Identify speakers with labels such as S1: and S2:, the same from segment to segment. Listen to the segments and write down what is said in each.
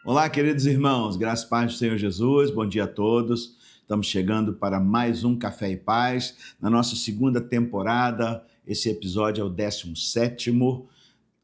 S1: Olá, queridos irmãos, graças e paz do Senhor Jesus, bom dia a todos. Estamos chegando para mais um Café e Paz, na nossa segunda temporada. Esse episódio é o 17º.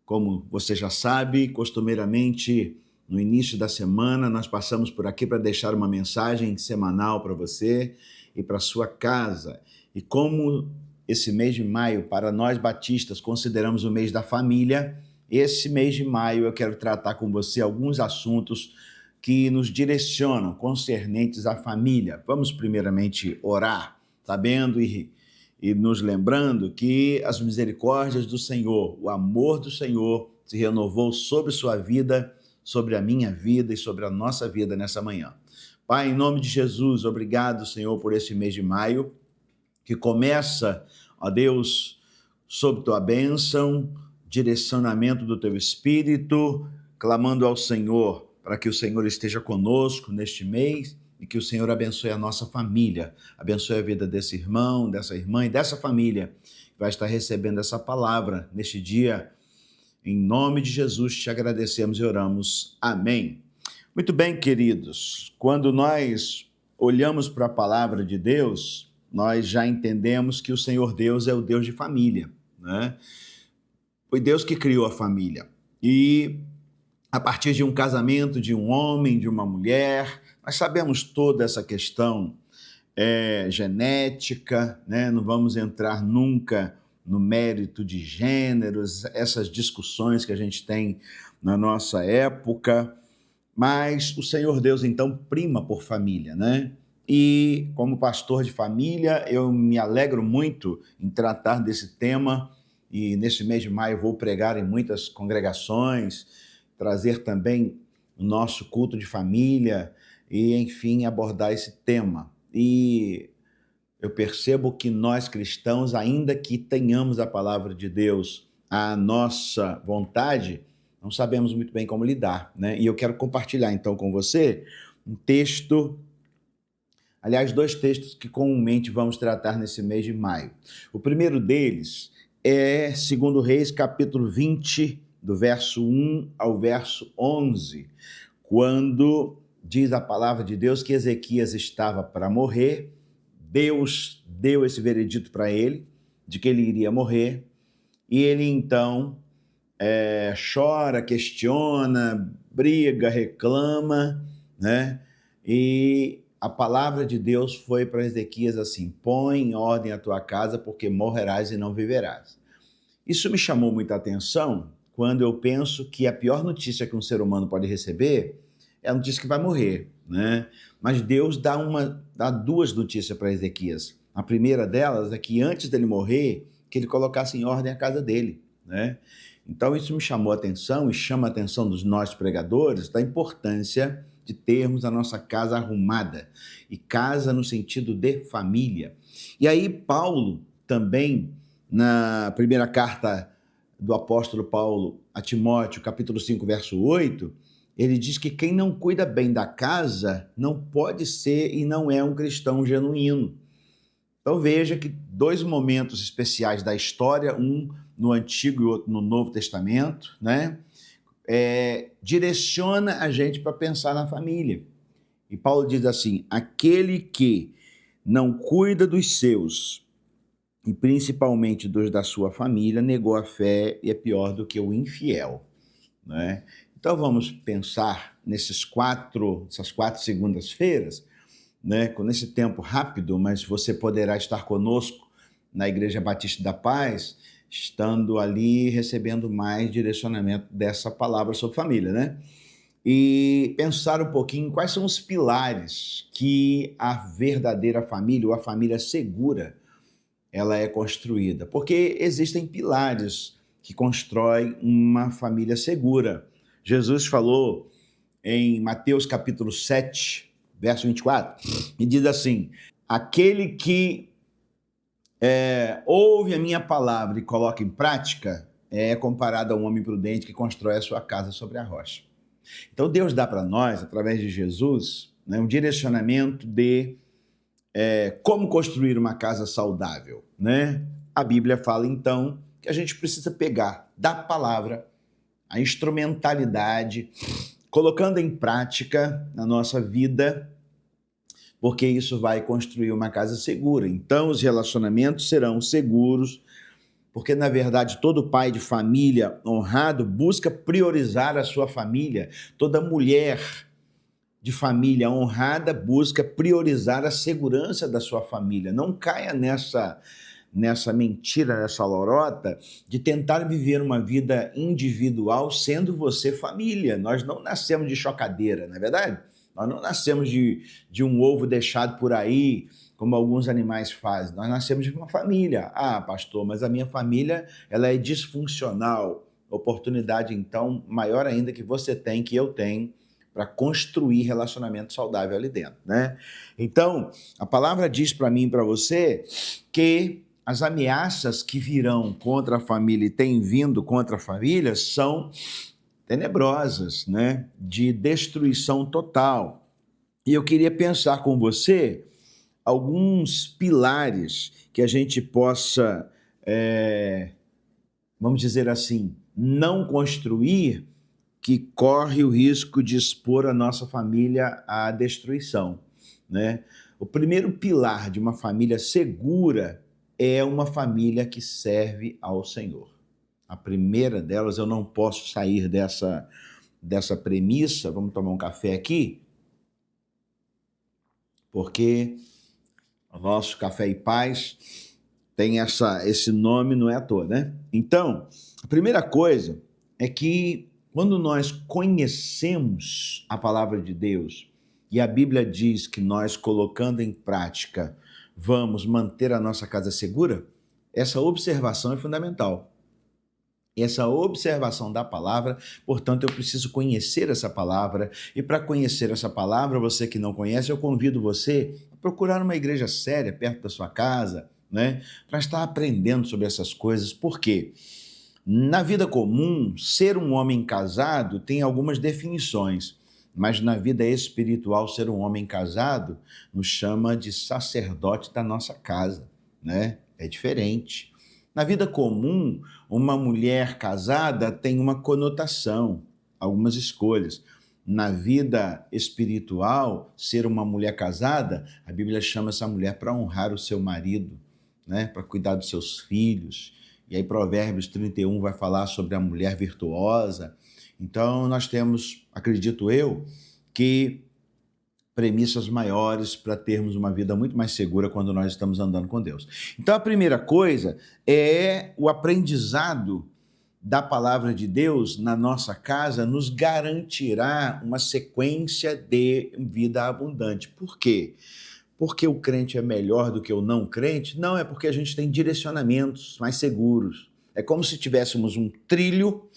S1: Como você já sabe, costumeiramente, no início da semana, nós passamos por aqui para deixar uma mensagem semanal para você e para sua casa. E como esse mês de maio, para nós batistas, consideramos o mês da família, esse mês de maio eu quero tratar com você alguns assuntos que nos direcionam, concernentes à família. Vamos primeiramente orar, sabendo e nos lembrando que as misericórdias do Senhor, o amor do Senhor se renovou sobre sua vida, sobre a minha vida e sobre a nossa vida nessa manhã. Pai, em nome de Jesus, obrigado, Senhor, por esse mês de maio, que começa, ó Deus, sob tua bênção, direcionamento do teu Espírito, clamando ao Senhor para que o Senhor esteja conosco neste mês e que o Senhor abençoe a nossa família, abençoe a vida desse irmão, dessa irmã e dessa família que vai estar recebendo essa palavra neste dia. Em nome de Jesus te agradecemos e oramos. Amém. Muito bem, queridos, quando nós olhamos para a palavra de Deus, nós já entendemos que o Senhor Deus é o Deus de família, né? Foi Deus que criou a família. E a partir de um casamento de um homem, de uma mulher, nós sabemos toda essa questão genética, né? Não vamos entrar nunca no mérito de gêneros, essas discussões que a gente tem na nossa época, mas o Senhor Deus, então, prima por família, né? E como pastor de família, eu me alegro muito em tratar desse tema, e nesse mês de maio vou pregar em muitas congregações, trazer também o nosso culto de família e, enfim, abordar esse tema. E eu percebo que nós cristãos, ainda que tenhamos a palavra de Deus à nossa vontade, não sabemos muito bem como lidar, né? E eu quero compartilhar então com você um texto, aliás, dois textos que comumente vamos tratar nesse mês de maio. O primeiro deles é 2 Reis, capítulo 20, do verso 1 ao verso 11, quando diz a palavra de Deus que Ezequias estava para morrer. Deus deu esse veredito para ele, de que ele iria morrer, e ele então chora, questiona, briga, reclama, né? E a palavra de Deus foi para Ezequias assim: põe em ordem a tua casa, porque morrerás e não viverás. Isso me chamou muita atenção quando eu penso que a pior notícia que um ser humano pode receber é a notícia que vai morrer, né? Mas Deus dá duas notícias para Ezequias. A primeira delas é que antes dele morrer, que ele colocasse em ordem a casa dele, né? Então isso me chamou a atenção e chama a atenção dos nós pregadores da importância de termos a nossa casa arrumada, e casa no sentido de família. E aí Paulo também, na primeira carta do apóstolo Paulo a Timóteo, capítulo 5, verso 8, ele diz que quem não cuida bem da casa não pode ser e não é um cristão genuíno. Então veja que dois momentos especiais da história, um no Antigo e outro no Novo Testamento, né? Direciona a gente para pensar na família. E Paulo diz assim: aquele que não cuida dos seus, e principalmente dos da sua família, negou a fé e é pior do que o infiel, né? Então vamos pensar essas quatro segundas-feiras, né, com esse tempo rápido, mas você poderá estar conosco na Igreja Batista da Paz, estando ali recebendo mais direcionamento dessa palavra sobre família, né? E pensar um pouquinho quais são os pilares que a verdadeira família, ou a família segura, ela é construída. Porque existem pilares que constroem uma família segura. Jesus falou em Mateus capítulo 7, verso 24, e diz assim: aquele que ouve a minha palavra e coloca em prática é comparado a um homem prudente que constrói a sua casa sobre a rocha. Então Deus dá para nós, através de Jesus, né, um direcionamento de como construir uma casa saudável, né? A Bíblia fala então que a gente precisa pegar da palavra a instrumentalidade, colocando em prática na nossa vida, porque isso vai construir uma casa segura. Então, os relacionamentos serão seguros, porque, na verdade, todo pai de família honrado busca priorizar a sua família. Toda mulher de família honrada busca priorizar a segurança da sua família. Não caia nessa mentira, nessa lorota de tentar viver uma vida individual sendo você família. Nós não nascemos de chocadeira, não é verdade? Nós não nascemos de um ovo deixado por aí, como alguns animais fazem. Nós nascemos de uma família. Ah, pastor, mas a minha família ela é disfuncional. Oportunidade, então, maior ainda que você tem, que eu tenho, para construir relacionamento saudável ali dentro, né? Então, a palavra diz para mim e para você que as ameaças que virão contra a família e têm vindo contra a família são tenebrosas, né? De destruição total. E eu queria pensar com você alguns pilares que a gente possa, vamos dizer assim, não construir, que corre o risco de expor a nossa família à destruição, né? O primeiro pilar de uma família segura é uma família que serve ao Senhor. A primeira delas, eu não posso sair dessa premissa, vamos tomar um café aqui, porque o nosso Café e Paz tem esse nome, não é à toa, né? Então, a primeira coisa é que quando nós conhecemos a palavra de Deus e a Bíblia diz que nós, colocando em prática, vamos manter a nossa casa segura, essa observação é fundamental. Essa observação da palavra, portanto, eu preciso conhecer essa palavra, e para conhecer essa palavra, você que não conhece, eu convido você a procurar uma igreja séria perto da sua casa, né, para estar aprendendo sobre essas coisas. Por quê? Na vida comum, ser um homem casado tem algumas definições, mas na vida espiritual, ser um homem casado nos chama de sacerdote da nossa casa, né? É diferente. Na vida comum, uma mulher casada tem uma conotação, algumas escolhas. Na vida espiritual, ser uma mulher casada, a Bíblia chama essa mulher para honrar o seu marido, né? Para cuidar dos seus filhos. E aí Provérbios 31 vai falar sobre a mulher virtuosa. Então nós temos, acredito eu, que premissas maiores para termos uma vida muito mais segura quando nós estamos andando com Deus. Então a primeira coisa é o aprendizado da palavra de Deus na nossa casa nos garantirá uma sequência de vida abundante. Por quê? Porque o crente é melhor do que o não crente? Não, é porque a gente tem direcionamentos mais seguros. É como se tivéssemos um trilho,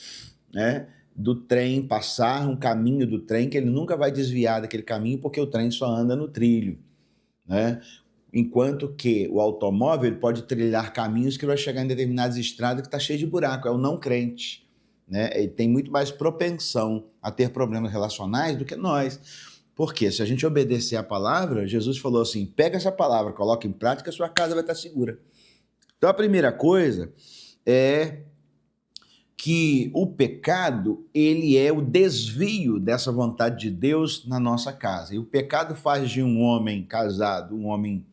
S1: né, do trem passar, um caminho do trem, que ele nunca vai desviar daquele caminho, porque o trem só anda no trilho, né? Enquanto que o automóvel ele pode trilhar caminhos que vai chegar em determinadas estradas que está cheio de buraco, é o não crente, né? Ele tem muito mais propensão a ter problemas relacionais do que nós. Porque se a gente obedecer a palavra, Jesus falou assim, pega essa palavra, coloca em prática, a sua casa vai estar segura. Então a primeira coisa é que o pecado, ele é o desvio dessa vontade de Deus na nossa casa. E o pecado faz de um homem casado um homem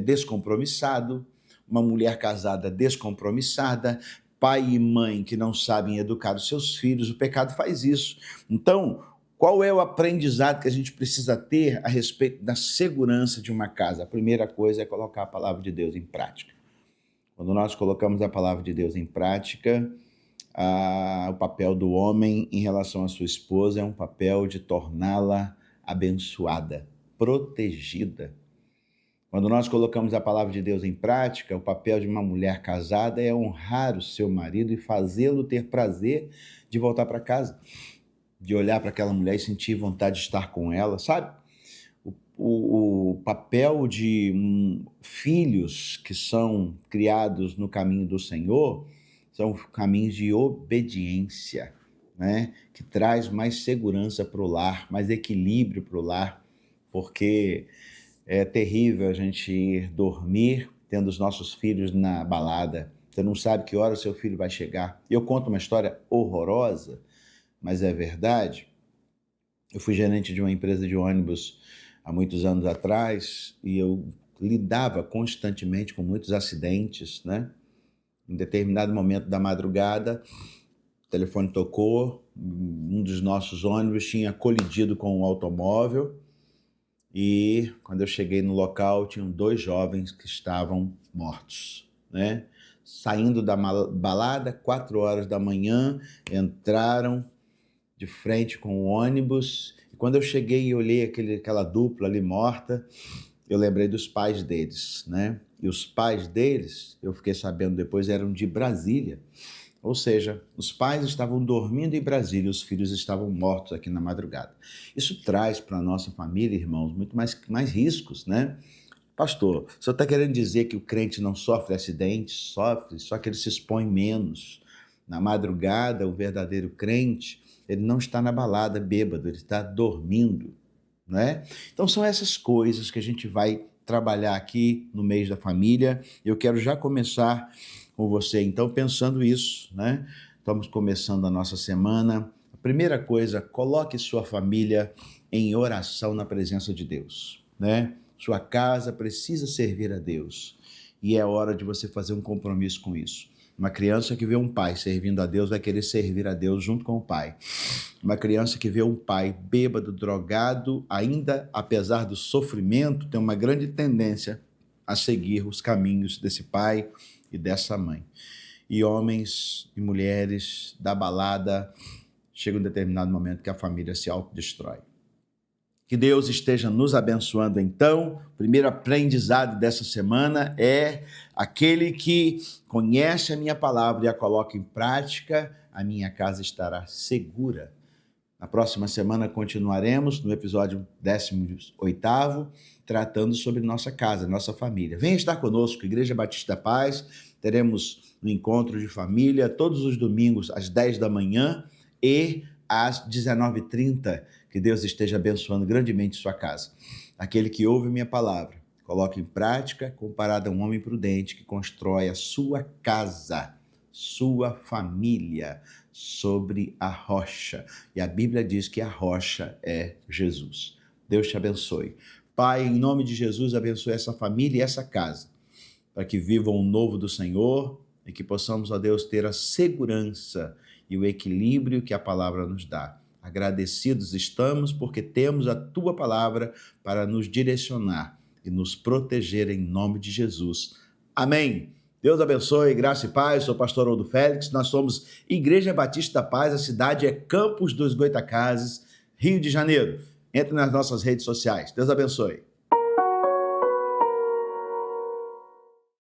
S1: descompromissado, uma mulher casada descompromissada, pai e mãe que não sabem educar os seus filhos. O pecado faz isso. Então, qual é o aprendizado que a gente precisa ter a respeito da segurança de uma casa? A primeira coisa é colocar a palavra de Deus em prática. Quando nós colocamos a palavra de Deus em prática, o papel do homem em relação à sua esposa é um papel de torná-la abençoada, protegida. Quando nós colocamos a palavra de Deus em prática, o papel de uma mulher casada é honrar o seu marido e fazê-lo ter prazer de voltar para casa, de olhar para aquela mulher e sentir vontade de estar com ela, sabe? O papel de filhos que são criados no caminho do Senhor são caminhos de obediência, né? Que traz mais segurança para o lar, mais equilíbrio para o lar, porque é terrível a gente ir dormir tendo os nossos filhos na balada. Você não sabe que hora o seu filho vai chegar. Eu conto uma história horrorosa, mas é verdade. Eu fui gerente de uma empresa de ônibus há muitos anos atrás e eu lidava constantemente com muitos acidentes, né? Em determinado momento da madrugada, o telefone tocou, um dos nossos ônibus tinha colidido com um automóvel e quando eu cheguei no local, tinham 2 jovens que estavam mortos, né? Saindo da balada, 4 horas da manhã, entraram de frente com o ônibus. E quando eu cheguei e olhei aquela dupla ali morta, eu lembrei dos pais deles, né? E os pais deles, eu fiquei sabendo depois, eram de Brasília. Ou seja, os pais estavam dormindo em Brasília e os filhos estavam mortos aqui na madrugada. Isso traz para a nossa família, irmãos, muito mais riscos, né? Pastor, o senhor está querendo dizer que o crente não sofre acidentes? Sofre, só que ele se expõe menos. Na madrugada, o verdadeiro crente, ele não está na balada bêbado, ele está dormindo, né? Então são essas coisas que a gente vai trabalhar aqui no mês da família. Eu quero já começar com você, então, pensando isso, né? Estamos começando a nossa semana. A primeira coisa, coloque sua família em oração na presença de Deus, né? Sua casa precisa servir a Deus e é hora de você fazer um compromisso com isso. Uma criança que vê um pai servindo a Deus vai querer servir a Deus junto com o pai. Uma criança que vê um pai bêbado, drogado, ainda apesar do sofrimento, tem uma grande tendência a seguir os caminhos desse pai e dessa mãe. E homens e mulheres da balada, chega um determinado momento que a família se autodestrói. Que Deus esteja nos abençoando então. O primeiro aprendizado dessa semana é aquele que conhece a minha palavra e a coloca em prática, a minha casa estará segura. Na próxima semana continuaremos no episódio 18º, tratando sobre nossa casa, nossa família. Venha estar conosco, Igreja Batista da Paz. Teremos um encontro de família todos os domingos às 10 da manhã e às 19h30. Que Deus esteja abençoando grandemente sua casa. Aquele que ouve minha palavra, coloca em prática, comparado a um homem prudente que constrói a sua casa, sua família, sobre a rocha. E a Bíblia diz que a rocha é Jesus. Deus te abençoe. Pai, em nome de Jesus, abençoe essa família e essa casa, para que vivam o novo do Senhor e que possamos, ó Deus, ter a segurança e o equilíbrio que a palavra nos dá. Agradecidos estamos porque temos a tua palavra para nos direcionar e nos proteger em nome de Jesus. Amém. Deus abençoe, graça e paz. Sou o pastor Aldo Félix. Nós somos Igreja Batista da Paz. A cidade é Campos dos Goytacazes, Rio de Janeiro. Entre nas nossas redes sociais. Deus abençoe.